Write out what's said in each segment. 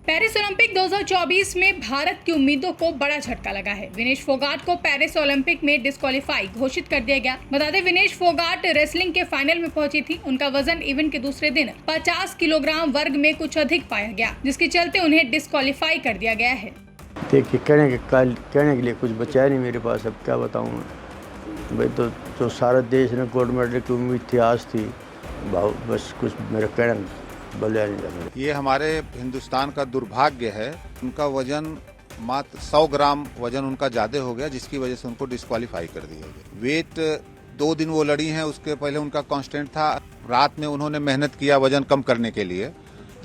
Paris Olympic 2024 में भारत की उम्मीदों को बड़ा झटका लगा है। विनेश फोगाट को पेरिस ओलंपिक में डिस्क्वालीफाई घोषित कर दिया गया। बता दें, विनेश फोगाट रेसलिंग के फाइनल में पहुंची थी। उनका वजन इवेंट के दूसरे दिन 50 किलोग्राम वर्ग में कुछ अधिक पाया गया, जिसके चलते उन्हें डिस्क्वालीफाई कर दिया गया है। देखिए, कहने के लिए कुछ बचा नहीं मेरे पास, अब क्या बताऊँ मैं। भाई तो सारा देश ने गोल्ड मेडल की उम्मीद थी, आज थी, बस कुछ मेरा कहना बोलिया नहीं था। ये हमारे हिंदुस्तान का दुर्भाग्य है। उनका वजन मात्र 100 ग्राम वजन उनका ज्यादा हो गया, जिसकी वजह से उनको डिस्क्वालीफाई कर दिया गया। वेट 2 दिन वो लड़ी हैं, उसके पहले उनका कांस्टेंट था। रात में उन्होंने मेहनत किया वजन कम करने के लिए।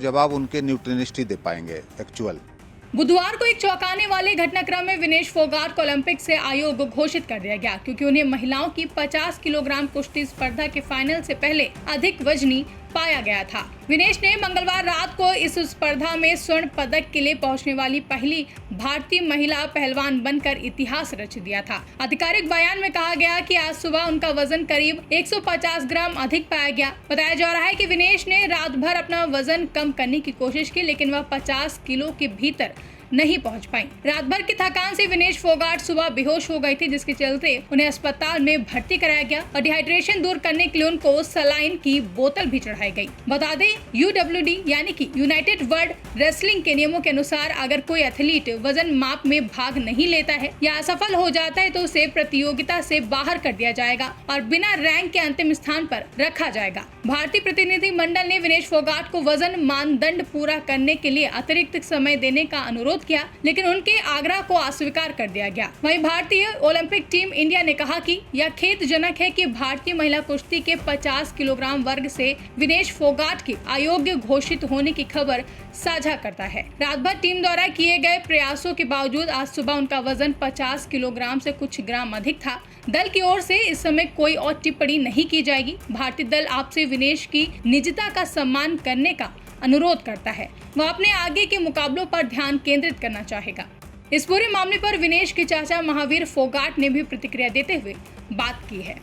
जवाब उनके न्यूट्रिनिस्ट ही दे पाएंगे एक्चुअल। बुधवार को एक चौंकाने वाले घटनाक्रम में विनेश फोगाट को ओलंपिक से आयोग घोषित कर दिया गया, क्योंकि उन्हें महिलाओं की 50 किलोग्राम कुश्ती स्पर्धा के फाइनल से पहले अधिक वजनी पाया गया था। विनेश ने मंगलवार रात को इस स्पर्धा में स्वर्ण पदक के लिए पहुंचने वाली पहली भारतीय महिला पहलवान बनकर इतिहास रच दिया था। आधिकारिक बयान में कहा गया कि आज सुबह उनका वजन करीब 150 ग्राम अधिक पाया गया। बताया जा रहा है कि विनेश ने रात भर अपना वजन कम करने की कोशिश की, लेकिन वह 50 किलो के भीतर नहीं पहुंच पाई। रात भर की थकान से विनेश फोगाट सुबह बेहोश हो गई थी, जिसके चलते उन्हें अस्पताल में भर्ती कराया गया और डिहाइड्रेशन दूर करने के लिए उनको सलाइन की बोतल भी चढ़ाई गई। बता दें, UWD यानी कि यूनाइटेड वर्ल्ड रेसलिंग के नियमों के अनुसार अगर कोई एथलीट वजन माप में भाग नहीं लेता है या असफल हो जाता है तो उसे प्रतियोगिता से बाहर कर दिया जाएगा और बिना रैंक के अंतिम स्थान पर रखा जाएगा। भारतीय प्रतिनिधि मंडल ने विनेश फोगाट को वजन मानदंड पूरा करने के लिए अतिरिक्त समय देने का अनुरोध किया, लेकिन उनके आग्रह को अस्वीकार कर दिया गया। वहीं भारतीय ओलंपिक टीम इंडिया ने कहा कि यह खेदजनक है कि भारतीय महिला कुश्ती के 50 किलोग्राम वर्ग से विनेश फोगाट के अयोग्य घोषित होने की खबर साझा करता है। रात भर टीम द्वारा किए गए प्रयासों के बावजूद आज सुबह उनका वजन 50 किलोग्राम से कुछ ग्राम अधिक था। दल की ओर से इस समय कोई और टिप्पणी नहीं की जाएगी। भारतीय दल आपसे विनेश की निजता का सम्मान करने का अनुरोध करता है। वह अपने आगे के मुकाबलों पर ध्यान केंद्रित करना चाहेगा। इस पूरे मामले पर विनेश के चाचा महावीर फोगाट ने भी प्रतिक्रिया देते हुए बात की है।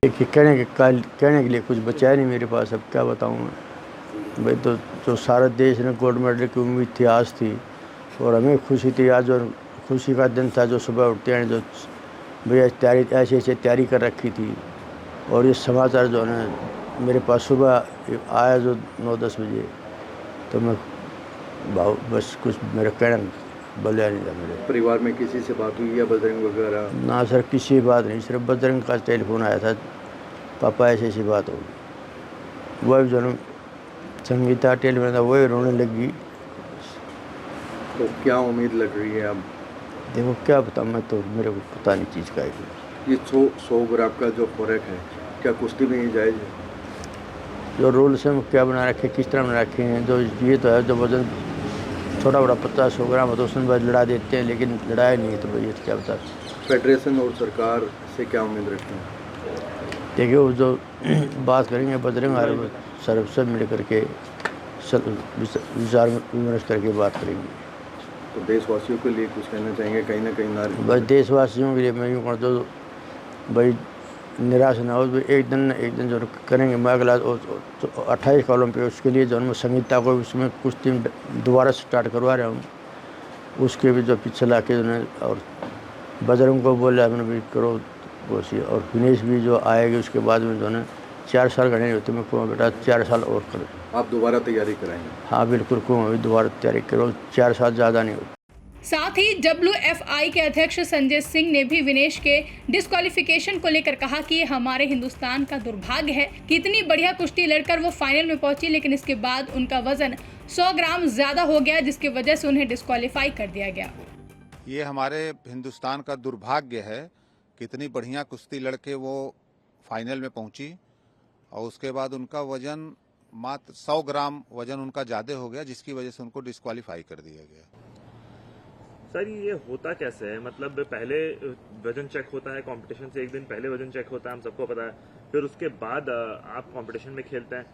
देखिए, कहने के लिए कुछ बचा नहीं मेरे पास, अब क्या बताऊँ मैं। भाई तो सारा देश ने गोल्ड मेडल की उम्मीद थी, आज थी, और हमें खुशी थी। आज और खुशी का दिन था, जो सुबह उठते हैं जो भैया तैयारी ऐसे तैयारी कर रखी थी। और ये समाचार जो है मेरे पास सुबह आया जो 9-10 बजे, तो मैं बस कुछ मेरा कहना बोलिया नहीं था। मेरे परिवार में किसी से बात हुई या बजरंग वगैरह? ना सर, किसी बात नहीं, सिर्फ बजरंग का टेलीफोन आया था, पापा ऐसी बात हो गई। वही जो संगीता टेलीफोन था, वही रोने लगी। तो क्या उम्मीद लग रही है अब? देखो क्या बताऊँ मैं, तो मेरे को पता नहीं चीज़ का है। ये 100 ग्राम का जो फर्क है, क्या कुश्ती में ही जायज़ है? जो रूल्स हैं क्या बना रखे, किस तरह बना रखे हैं, जो ये तो है, जो वजन छोटा बड़ा 50-100 ग्राम हो तो उसमें बाद लड़ा देते हैं, लेकिन लड़ाया नहीं है, तो भैया क्या बता। फेडरेशन और सरकार से क्या उम्मीद रखते हैं? देखिए, वो जो बात करेंगे बजरंग और सर सब मिल करके विचार विमर्श करके बात करेंगे। तो देशवासियों के लिए कुछ कहना चाहेंगे? कहीं ना कहीं नारी बस देशवासियों के लिए मैं यूँ कहता हूँ, भाई निराश ना हो, एक दिन जो करेंगे। मैं अगला 28 का ओलंपिक, उसके लिए जो मैं संगीता को उसमें कुश्ती दोबारा स्टार्ट करवा रहा हूँ, उसके भी जो पीछे ला के जो, और बजरंग को बोला मैंने भी करो कोशिश, और विनेश भी जो आएगी उसके बाद में जो है 4 साल का नहीं होते, मैं कहूँ बेटा 4 साल और करो। आप दोबारा तैयारी कराएंगे? हाँ बिल्कुल, कहूँ अभी दोबारा तैयारी करो, 4 साल ज़्यादा नहीं होती। साथ ही WFI के अध्यक्ष संजय सिंह ने भी विनेश के डिस्क्वालिफिकेशन को लेकर कहा कि हमारे हिंदुस्तान का दुर्भाग्य है कि इतनी बढ़िया कुश्ती लड़कर वो फाइनल में पहुंची, लेकिन इसके बाद उनका वजन 100 ग्राम ज्यादा हो गया, जिसकी वजह से उन्हें डिस्क्वालीफाई कर दिया गया। ये हमारे हिंदुस्तान का दुर्भाग्य है कि इतनी बढ़िया कुश्ती लड़के वो फाइनल में पहुंची और उसके बाद उनका वजन मात्र 100 ग्राम वजन उनका ज्यादा हो गया, जिसकी वजह से उनको डिस्क्वालीफाई कर दिया गया। सर, ये होता कैसे है? मतलब पहले वजन चेक होता है, कंपटीशन से एक दिन पहले वजन चेक होता है, हम सबको पता है। फिर उसके बाद आप कंपटीशन में खेलते हैं,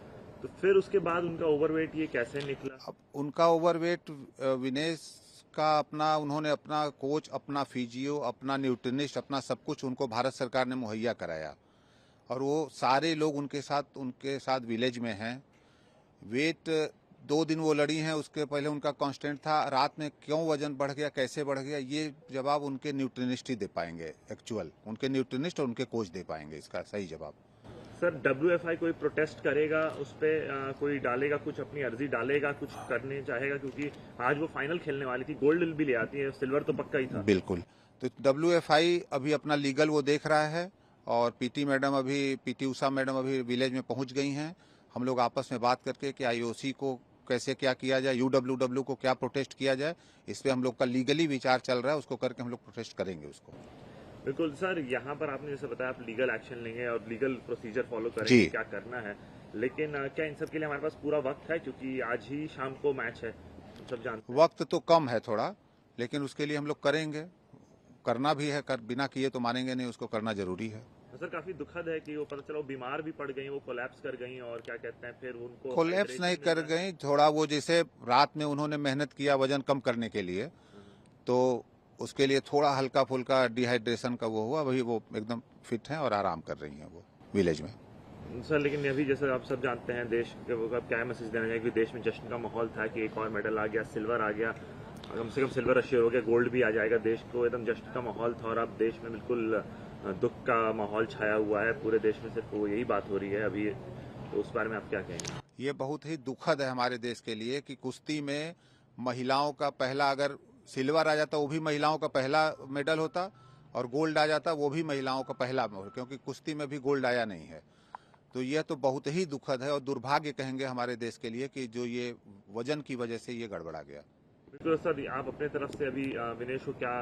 तो फिर उसके बाद उनका ओवरवेट ये कैसे निकला? अब उनका ओवरवेट विनेश का उन्होंने अपना कोच, अपना फिजियो, अपना न्यूट्रिनिस्ट, अपना सब कुछ उनको भारत सरकार ने मुहैया कराया, और वो सारे लोग उनके साथ विलेज में हैं। वेट 2 दिन वो लड़ी हैं, उसके पहले उनका कांस्टेंट था। रात में क्यों वजन बढ़ गया, कैसे बढ़ गया, ये जवाब उनके न्यूट्रिनिस्ट ही दे पाएंगे। एक्चुअल उनके न्यूट्रिनिस्ट और उनके कोच दे पाएंगे इसका सही जवाब। सर WFI कोई प्रोटेस्ट करेगा, उस पर कोई डालेगा, कुछ अपनी अर्जी डालेगा, कुछ करने चाहेगा? क्योंकि आज वो फाइनल खेलने वाली थी, गोल्ड भी ले आती है, सिल्वर तो पक्का ही था। बिल्कुल। तो WFI अभी अपना लीगल वो देख रहा है और पीटी उषा मैडम अभी विलेज में पहुंच गई हैं। हम लोग आपस में बात करके कि IOC को कैसे क्या किया जाए, UWW को क्या प्रोटेस्ट किया जाए, इस पे हम लोग का लीगली विचार चल रहा है। उसको करके हम लोग प्रोटेस्ट करेंगे उसको। बिल्कुल सर, यहाँ पर आपने जैसे बताया आप लीगल एक्शन लेंगे और लीगल प्रोसीजर फॉलो जी। करेंगे, क्या करना है। लेकिन क्या इन सब के लिए हमारे पास पूरा वक्त है? क्योंकि आज ही शाम को मैच है, हम सब जानते हैं। वक्त तो कम है थोड़ा, लेकिन उसके लिए हम लोग करेंगे, करना भी है। बिना किए तो मानेंगे नहीं, उसको करना जरूरी है। सर काफी दुखद है कि वो पता चला वो बीमार भी पड़ गई, वो कोलैप्स कर गई और क्या कहते हैं फिर उनको कोलैप्स नहीं कर गई, थोड़ा वो जैसे रात में उन्होंने मेहनत किया वजन कम करने के लिए, तो उसके लिए थोड़ा हल्का फुल्का डिहाइड्रेशन का वो हुआ। वही वो एकदम फिट हैं और आराम कर रही हैं वो विलेज में। सर लेकिन अभी जैसे आप सब जानते हैं देश के वो अब क्या मैसेज देना चाहिए कि देश में जश्न का माहौल था कि एक और मेडल आ गया, सिल्वर आ गया, कम से कम सिल्वर अश्योर हो गया, गोल्ड भी आ जाएगा। देश को एकदम जश्न का माहौल था और अब देश में बिल्कुल दुख का माहौल छाया हुआ है। पूरे देश में सिर्फ वो यही बात हो रही है अभी, तो उस बारे में आप क्या कहेंगे? ये बहुत ही दुखद है हमारे देश के लिए कि कुश्ती में महिलाओं का पहला, अगर सिल्वर आ जाता वो भी महिलाओं का पहला मेडल होता और गोल्ड आ जाता वो भी महिलाओं का पहला, क्योंकि कुश्ती में भी गोल्ड आया नहीं है। तो यह तो बहुत ही दुखद है और दुर्भाग्य कहेंगे हमारे देश के लिए कि जो ये वजन की वजह से ये गड़बड़ा गया। बिल्कुल सर, आप अपने तरफ से अभी विनेश को क्या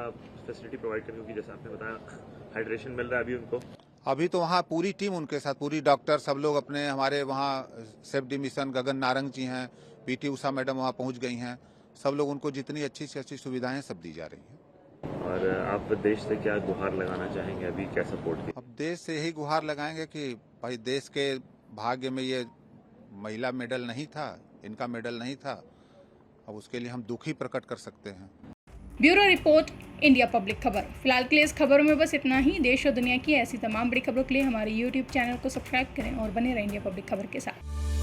फैसिलिटी प्रोवाइड करेंगे? क्योंकि जैसे आपने बताया हाइड्रेशन मिल रहा है अभी उनको। अभी तो वहाँ पूरी टीम उनके साथ, पूरी डॉक्टर सब लोग अपने, हमारे वहाँ सेफ डिमिशन गगन नारंग जी हैं, PT उषा मैडम वहाँ पहुँच गई हैं। सब लोग उनको जितनी अच्छी से अच्छी सुविधाएं सब दी जा रही हैं। और आप देश से क्या गुहार लगाना चाहेंगे, अभी क्या सपोर्ट की? अब देश से यही गुहार लगाएंगे कि भाई देश के भाग्य में ये महिला मेडल नहीं था, इनका मेडल नहीं था। अब उसके लिए हम दुख ही प्रकट कर सकते हैं। ब्यूरो रिपोर्ट, इंडिया पब्लिक खबर। फिलहाल के लिए इस खबरों में बस इतना ही। देश और दुनिया की ऐसी तमाम बड़ी खबरों के लिए हमारे YouTube चैनल को सब्सक्राइब करें और बने रहें इंडिया पब्लिक खबर के साथ।